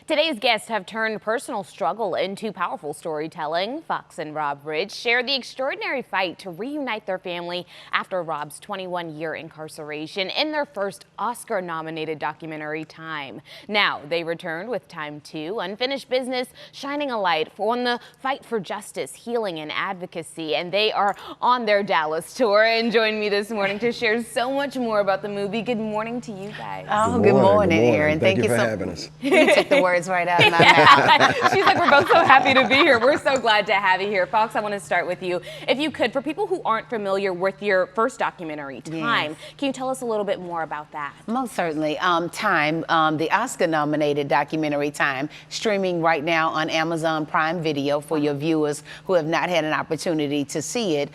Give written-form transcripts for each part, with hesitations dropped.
Today's guests have turned personal struggle into powerful storytelling. Fox and Rob Ridge share the extraordinary fight to reunite their family after Rob's 21-year incarceration in their first Oscar-nominated documentary, Time. Now they returned with Time 2, unfinished business, shining a light on the fight for justice, healing, and advocacy. And they are on their Dallas tour and join me this morning to share so much more about the movie. Good morning to you guys. Oh, good morning, Erin. Thank you for having us. You took the words right out of my mouth. She's like, we're both so happy to be here. We're so glad to have you here. Fox, I want to start with you. If you could, for people who aren't familiar with your first documentary, Time, can you tell us a little bit more about that? Most certainly. Time, the Oscar-nominated documentary Time, streaming right now on Amazon Prime Video for your viewers who have not had an opportunity to see it.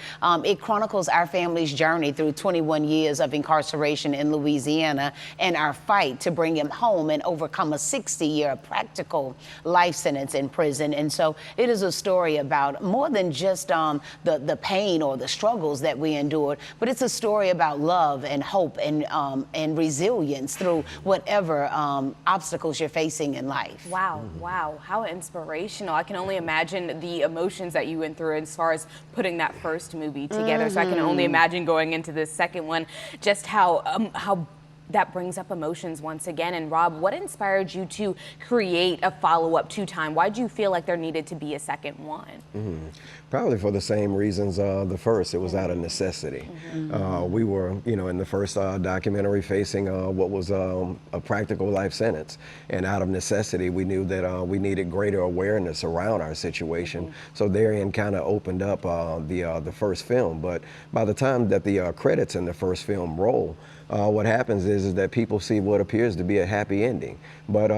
It chronicles our family's journey through 21 years of incarceration in Louisiana and our fight to bring him home and overcome a 60-year practical life sentence in prison. And so it is a story about more than just the pain or the struggles that we endured, but it's a story about love and hope and resilience through whatever obstacles you're facing in life. Wow, wow, how inspirational. I can only imagine the emotions that you went through as far as putting that first movie together. So I can only imagine going into this second one, just how that brings up emotions once again. And Rob, what inspired you to create a follow-up to Time? Why did you feel like there needed to be a second one? Probably for the same reasons the first. It was out of necessity. We were, in the first documentary facing what was a practical life sentence. And out of necessity, we knew that we needed greater awareness around our situation. So therein kind of opened up the first film. But by the time that the credits in the first film roll, what happens is that people see what appears to be a happy ending, but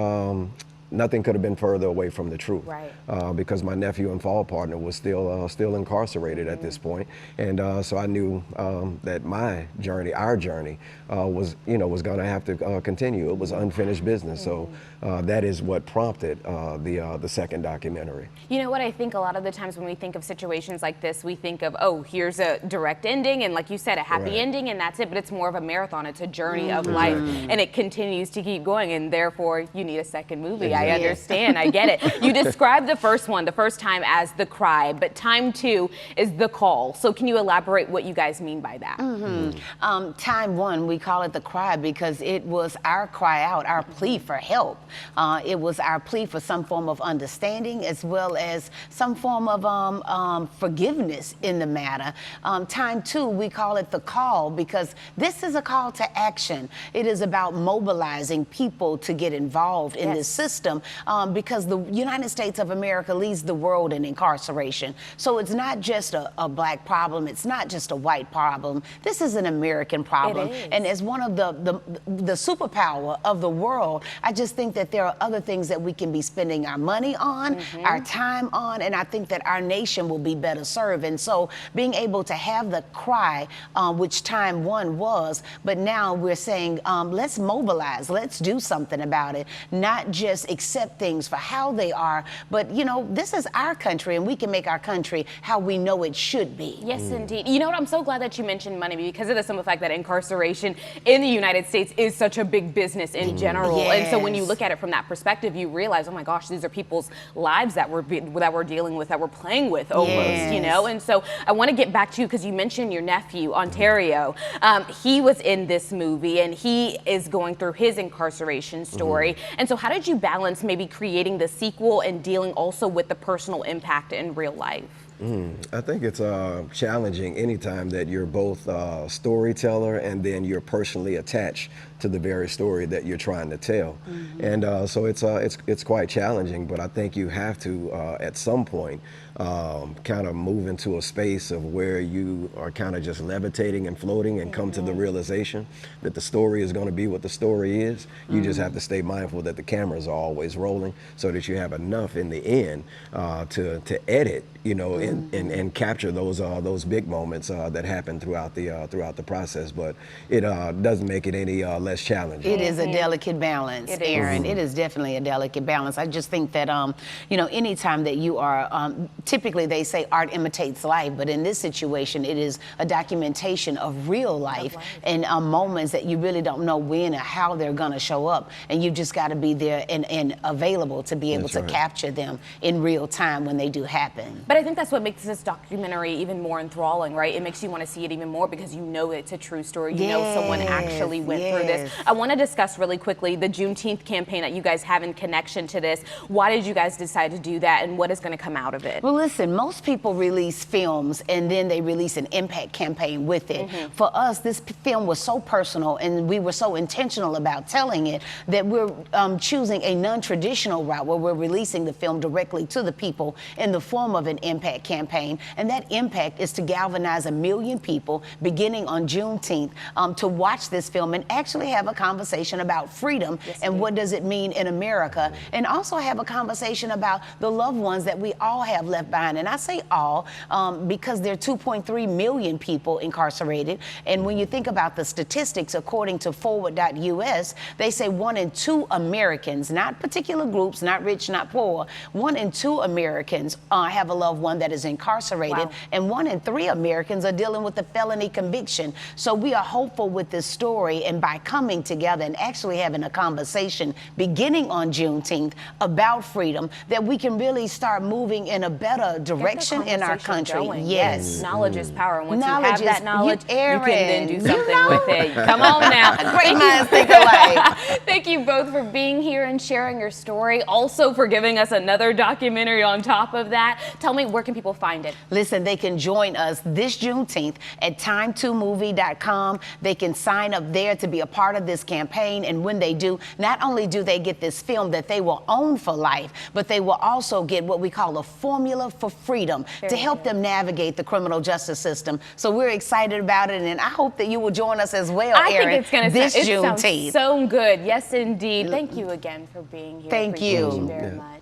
nothing could have been further away from the truth. Right. Because my nephew and fall partner was still incarcerated at this point, and so I knew that my journey, our journey, was going to have to continue. It was unfinished business. So that is what prompted the second documentary. You know what, I think a lot of the times when we think of situations like this, we think of, oh, here's a direct ending, and like you said, a happy ending, and that's it. But it's more of a marathon. It's a journey of life, and it continues to keep going, and therefore you need a second movie. I understand, I get it. You described the first one, the first time, as the cry, but Time 2 is the call. So can you elaborate what you guys mean by that? Time 1, we call it the cry because it was our cry out, our plea for help. It was our plea for some form of understanding as well as some form of forgiveness in the matter. Time 2, we call it the call because this is a call to action. It is about mobilizing people to get involved in this system because the United States of America leads the world in incarceration. So it's not just a black problem. It's not just a white problem. This is an American problem. And as one of the superpower of the world, I just think that there are other things that we can be spending our money on, our time on, and I think that our nation will be better served. And so being able to have the cry, which Time 1 was, but now we're saying, let's mobilize, let's do something about it, not just accept things for how they are, but this is our country and we can make our country how we know it should be. Yes, indeed. You know what, I'm so glad that you mentioned money because of the simple fact that incarceration in the United States is such a big business in general. And so when you look at it from that perspective, you realize, oh my gosh, these are people's lives that we're dealing with, that we're playing with almost, And so I want to get back to you because you mentioned your nephew, Ontario. He was in this movie and he is going through his incarceration story. And so how did you balance maybe creating the sequel and dealing also with the personal impact in real life? I think it's challenging anytime that you're both a storyteller and then you're personally attached to the very story that you're trying to tell. And so it's quite challenging, but I think you have to at some point kind of move into a space of where you are kind of just levitating and floating and come to the realization that the story is going to be what the story is. You just have to stay mindful that the cameras are always rolling so that you have enough in the end to edit, and capture those big moments that happen throughout the process. But it doesn't make it any less challenging. It is a delicate balance, Erin. It is definitely a delicate balance. I just think that anytime that you are typically they say art imitates life, but in this situation, it is a documentation of real life and moments that you really don't know when or how they're going to show up. And you just got to be there and available to be able to capture them in real time when they do happen. But I think that's what makes this documentary even more enthralling, right? It makes you want to see it even more because you know it's a true story. You know someone actually went through this. I want to discuss really quickly the Juneteenth campaign that you guys have in connection to this. Why did you guys decide to do that, and what is going to come out of it? Well, listen, most people release films and then they release an impact campaign with it. For us, this film was so personal and we were so intentional about telling it that we're choosing a non-traditional route where we're releasing the film directly to the people in the form of an impact campaign. And that impact is to galvanize 1 million people beginning on Juneteenth to watch this film and actually have a conversation about freedom and what does it mean in America, and also have a conversation about the loved ones that we all have left behind. And I say all because there are 2.3 million people incarcerated. And when you think about the statistics, according to forward.us, they say 1 in 2 Americans, not particular groups, not rich, not poor, 1 in 2 Americans have a loved one that is incarcerated, and 1 in 3 Americans are dealing with a felony conviction. So we are hopeful with this story, and by coming together and actually having a conversation beginning on Juneteenth about freedom, that we can really start moving in a better direction in our country. Going. Yes. Knowledge is power. And once Knowledge you have that knowledge, you can then do something with it. Come on now. Great minds think alike. Thank you both for being here and sharing your story. Also for giving us another documentary on top of that. Tell me, where can people find it? Listen, they can join us this Juneteenth at time2movie.com. They can sign up there to be a part of this campaign. And when they do, not only do they get this film that they will own for life, but they will also get what we call a formula for freedom to help them navigate the criminal justice system. So we're excited about it, and I hope that you will join us as well, Erin, I think it's going to this sound Juneteenth. so good. Yes, indeed. Thank you again for being here. Thank Appreciate you. Very much.